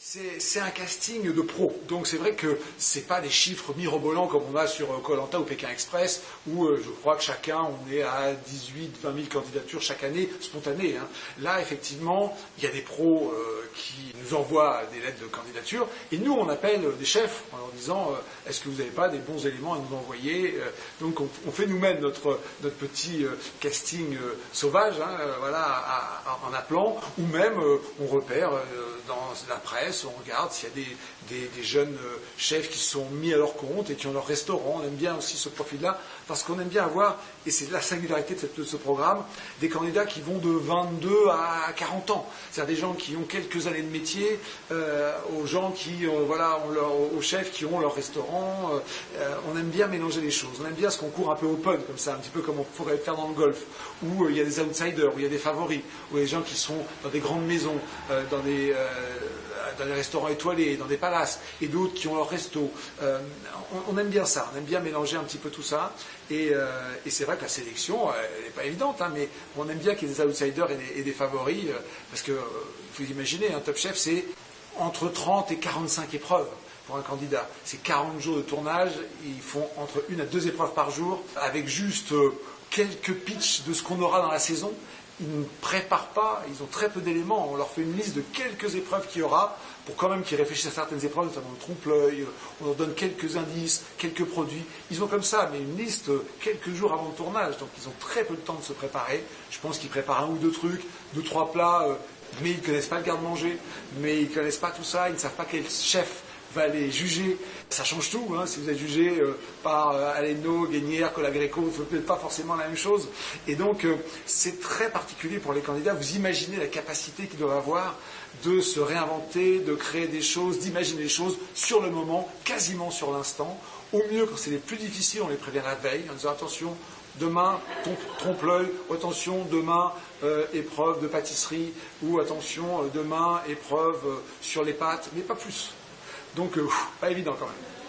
c'est un casting de pro. Donc c'est vrai que c'est pas des chiffres mirobolants comme on a sur Koh-Lanta ou Pékin Express, où je crois que chacun, on est à 18, 20 000 candidatures chaque année, spontanées. Hein. Là, effectivement, il y a des pros qui nous envoient des lettres de candidature, et nous, on appelle des chefs en leur disant est-ce que vous n'avez pas des bons éléments à nous envoyer Donc on fait nous-mêmes notre petit casting sauvage, hein, voilà, en appelant, ou même on repère dans la presse, on regarde s'il y a des jeunes chefs qui se sont mis à leur compte et qui ont leur restaurant. On aime bien aussi ce profil-là, parce qu'on aime bien avoir, et c'est la singularité de ce programme, des candidats qui vont de 22 à 40 ans. C'est-à-dire des gens qui ont quelques années de métier, aux gens qui aux chefs qui ont leur restaurant. On aime bien mélanger les choses. On aime bien ce concours un peu open, comme ça, un petit peu comme on pourrait faire dans le golf, où il y a des outsiders, où il y a des favoris, où il y a des gens qui sont dans des grandes maisons, dans des restaurants étoilés, dans des palaces, et d'autres qui ont leur resto. On aime bien ça, on aime bien mélanger un petit peu tout ça, et c'est vrai que la sélection, elle n'est pas évidente, hein, mais on aime bien qu'il y ait des outsiders et des favoris, parce que, vous imaginez, un Top Chef, c'est entre 30 et 45 épreuves pour un candidat. C'est 40 jours de tournage, ils font entre 1 à 2 épreuves par jour, avec juste quelques pitchs de ce qu'on aura dans la saison. Ils ne préparent pas, ils ont très peu d'éléments. On leur fait une liste de quelques épreuves qu'il y aura, pour quand même qu'ils réfléchissent à certaines épreuves, notamment le trompe-l'œil, on leur donne quelques indices, quelques produits. Ils ont comme ça, mais une liste quelques jours avant le tournage, donc ils ont très peu de temps de se préparer. Je pense qu'ils préparent 1 ou 2 trucs, 2 ou 3 plats, mais ils ne connaissent pas le garde-manger, mais ils ne connaissent pas tout ça, ils ne savent pas quel chef va les juger. Ça change tout, hein. Si vous êtes jugé par Aleno, Guénière, Cola Greco, vous ne faites pas forcément la même chose. Et donc, c'est très particulier pour les candidats. Vous imaginez la capacité qu'ils doivent avoir de se réinventer, de créer des choses, d'imaginer des choses sur le moment, quasiment sur l'instant. Au mieux, quand c'est les plus difficiles, on les prévient la veille, en disant attention, demain, trompe-l'œil, attention, demain, épreuve de pâtisserie, ou attention, demain, épreuve sur les pâtes, mais pas plus. Donc, pas évident quand même.